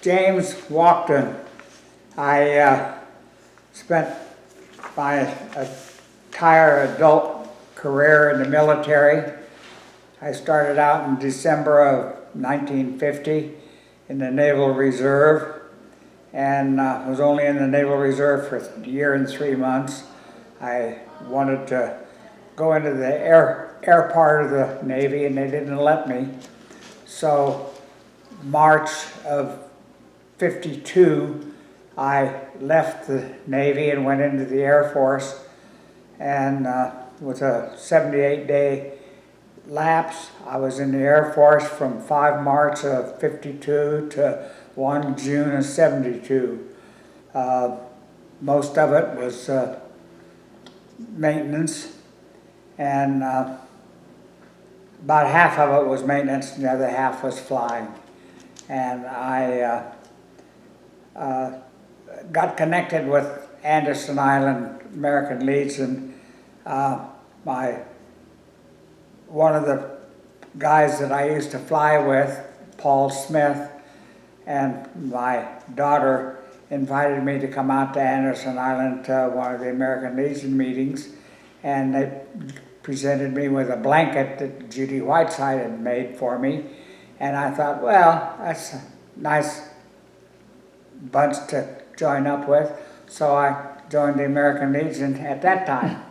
James Walkden. I spent my entire adult career in the military. I started out in December of 1950 in the Naval Reserve, and was only in the Naval Reserve for a year and 3 months. I wanted to go into the air part of the Navy, and they didn't let me. So March of '52, I left the Navy and went into the Air Force, and with a 78-day lapse, I was in the Air Force from 5 March of '52 to 1 June of '72. Most of it was maintenance, and about half of it was maintenance and the other half was flying. And I got connected with Anderson Island American Legion. One of the guys that I used to fly with, Paul Smith, and my daughter invited me to come out to Anderson Island to one of the American Legion meetings, and they presented me with a blanket that Judy Whiteside had made for me, and I thought, well, that's a nice bunch to join up with, so I joined the American Legion at that time.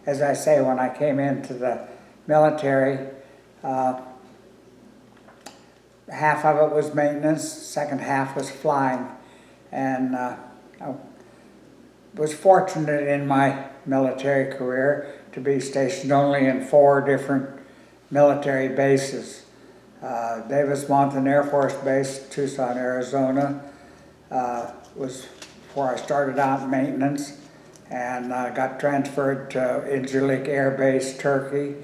As I say, when I came into the military, half of it was maintenance, second half was flying, and I was fortunate in my military career to be stationed only in 4 different military bases. Davis Monthan Air Force Base, Tucson, Arizona, was where I started out in maintenance, and got transferred to Incirlik Air Base, Turkey,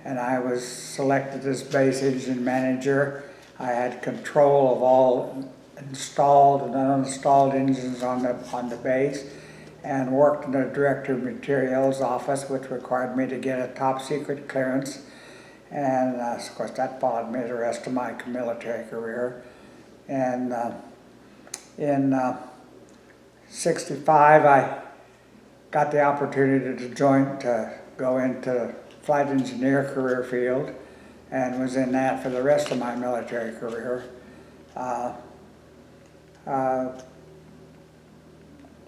and I was selected as base engine manager. I had control of all installed and uninstalled engines on the base, and worked in the Director of Materials office, which required me to get a top secret clearance. And of course that followed me the rest of my military career. And in '65 I got the opportunity to go into the flight engineer career field, and was in that for the rest of my military career.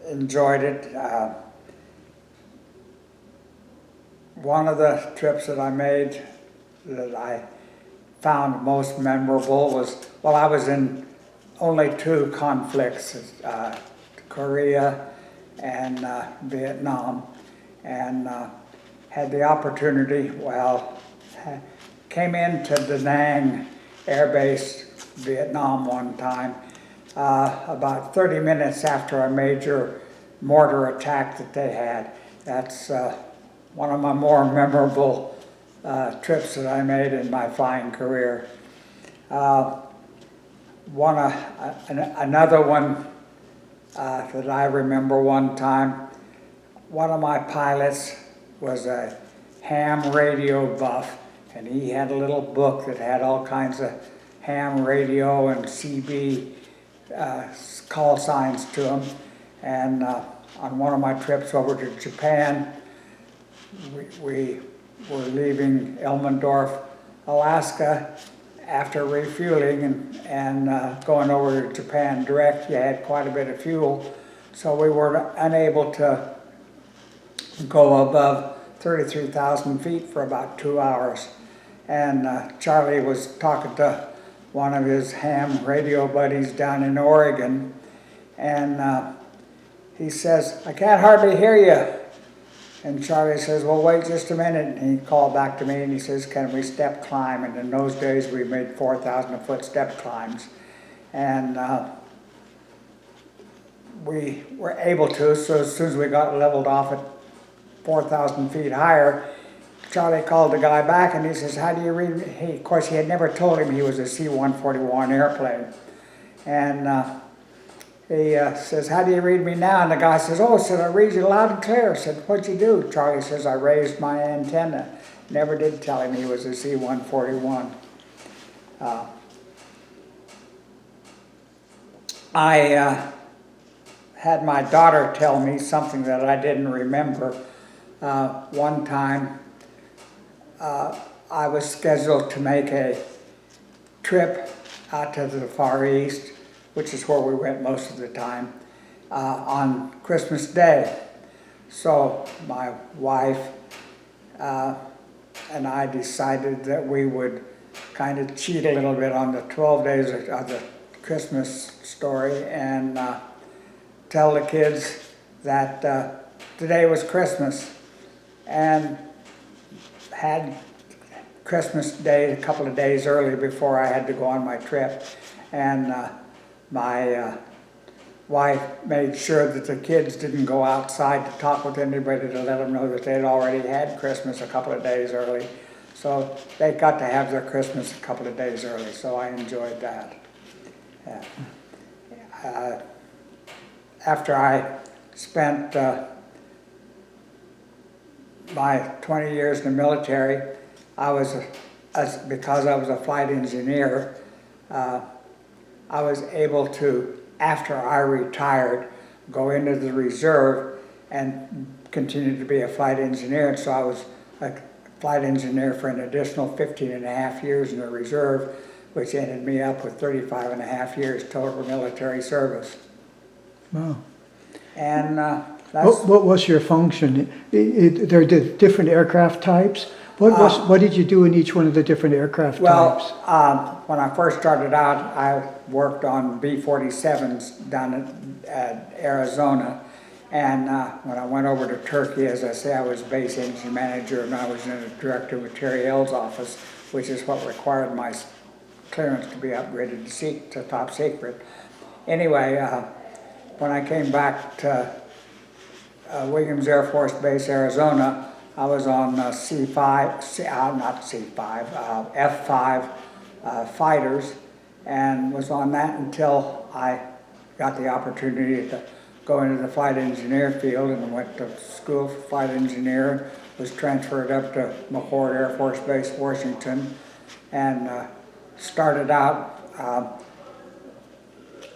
Enjoyed it. One of the trips that I made that I found most memorable was, well, I was in only 2 conflicts, Korea and Vietnam, and had the opportunity, came into Da Nang Air Base, Vietnam one time, about 30 minutes after a major mortar attack that they had. That's one of my more memorable trips that I made in my flying career. Another one that I remember one time, one of my pilots was a ham radio buff, and he had a little book that had all kinds of ham radio and CB call signs to them. And on one of my trips over to Japan, we were leaving Elmendorf, Alaska, after refueling and going over to Japan direct. You had quite a bit of fuel, so we were unable to go above 33,000 feet for about 2 hours. And Charlie was talking to one of his ham radio buddies down in Oregon, and he says, "I can't hardly hear you." And Charlie says, "Well, wait just a minute." And he called back to me and he says, "Can we step climb?" And in those days we made 4,000-foot step climbs. And we were able to, so as soon as we got leveled off at 4,000 feet higher, Charlie called the guy back and he says, "How do you read me?" Of course, he had never told him he was a C-141 airplane. And he says, "How do you read me now?" And the guy says, "Oh," said, "I read you loud and clear." I said, "What'd you do?" Charlie says, "I raised my antenna." Never did tell him he was a C-141. I had my daughter tell me something that I didn't remember. One time, I was scheduled to make a trip out to the Far East, which is where we went most of the time, on Christmas Day. So my wife and I decided that we would kind of cheat a little bit on the 12 days of the Christmas story and tell the kids that today was Christmas, and had Christmas Day a couple of days early before I had to go on my trip. And my wife made sure that the kids didn't go outside to talk with anybody, to let them know that they'd already had Christmas a couple of days early. So they got to have their Christmas a couple of days early, so I enjoyed that. After I spent my 20 years in the military, because I was a flight engineer, I was able to, after I retired, go into the reserve and continue to be a flight engineer. And so I was a flight engineer for an additional 15 and a half years in the reserve, which ended me up with 35 and a half years total military service. Wow. And what was your function? There are different aircraft types. What did you do in each one of the different aircraft types? When I first started out, I worked on B-47s down at Arizona. And when I went over to Turkey, as I say, I was base engine manager, and I was in the Director of Materials office, which is what required my clearance to be upgraded to top secret. Anyway, when I came back to Williams Air Force Base, Arizona, I was on F-5 fighters, and was on that until I got the opportunity to go into the flight engineer field, and went to school for flight engineer, was transferred up to McChord Air Force Base, Washington, and started out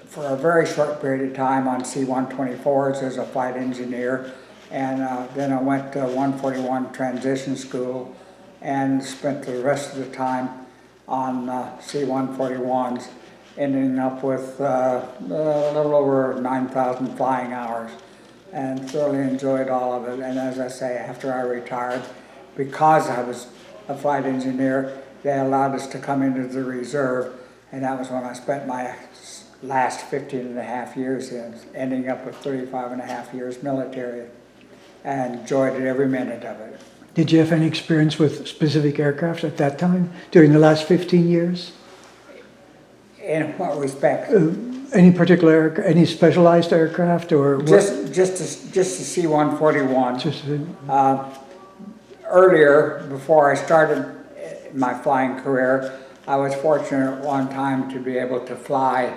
for a very short period of time on C-124s as a flight engineer. And then I went to 141 transition school and spent the rest of the time on C-141s, ending up with a little over 9,000 flying hours, and thoroughly enjoyed all of it. And as I say, after I retired, because I was a flight engineer, they allowed us to come into the reserve, and that was when I spent my last 15 and a half years in, ending up with 35 and a half years military. And enjoyed it, every minute of it. Did you have any experience with specific aircraft at that time, during the last 15 years? In what respect? Any particular, any specialized aircraft, or just the C-141. Earlier, before I started my flying career, I was fortunate at one time to be able to fly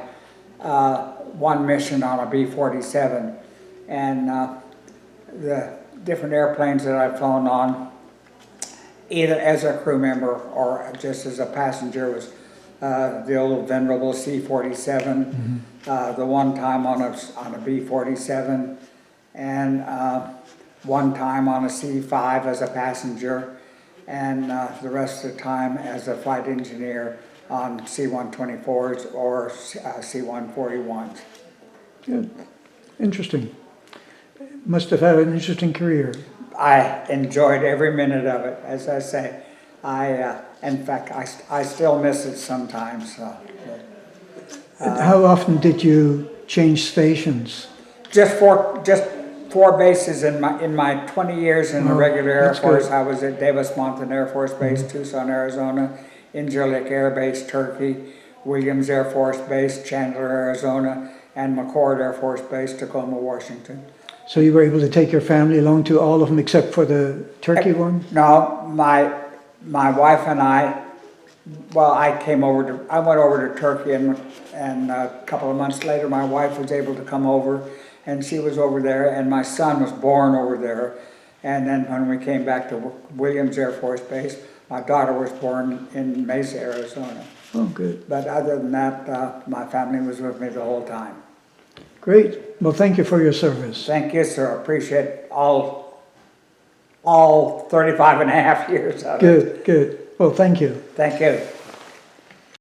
one mission on a B-47, and the different airplanes that I've flown on, either as a crew member or just as a passenger, was the old venerable C-47, the one time on a B-47, and one time on a C-5 as a passenger, and the rest of the time as a flight engineer on C-124s or C-141s. Good. Interesting. Must have had an interesting career. I enjoyed every minute of it. As I say, in fact, I still miss it sometimes. How often did you change stations? Just four bases in my 20 years in the regular Air Force. Good. I was at Davis-Monthan Air Force Base, Tucson, Arizona, Incirlik Air Base, Turkey, Williams Air Force Base, Chandler, Arizona, and McChord Air Force Base, Tacoma, Washington. So you were able to take your family along to all of them except for the Turkey one? No, my wife and I, well, I went over to Turkey, and a couple of months later my wife was able to come over, and she was over there, and my son was born over there. And then when we came back to Williams Air Force Base, my daughter was born in Mesa, Arizona. Oh, good. But other than that, my family was with me the whole time. Great. Well, thank you for your service. Thank you, sir. Appreciate all 35 and a half years of it. Good, good. Well, thank you. Thank you.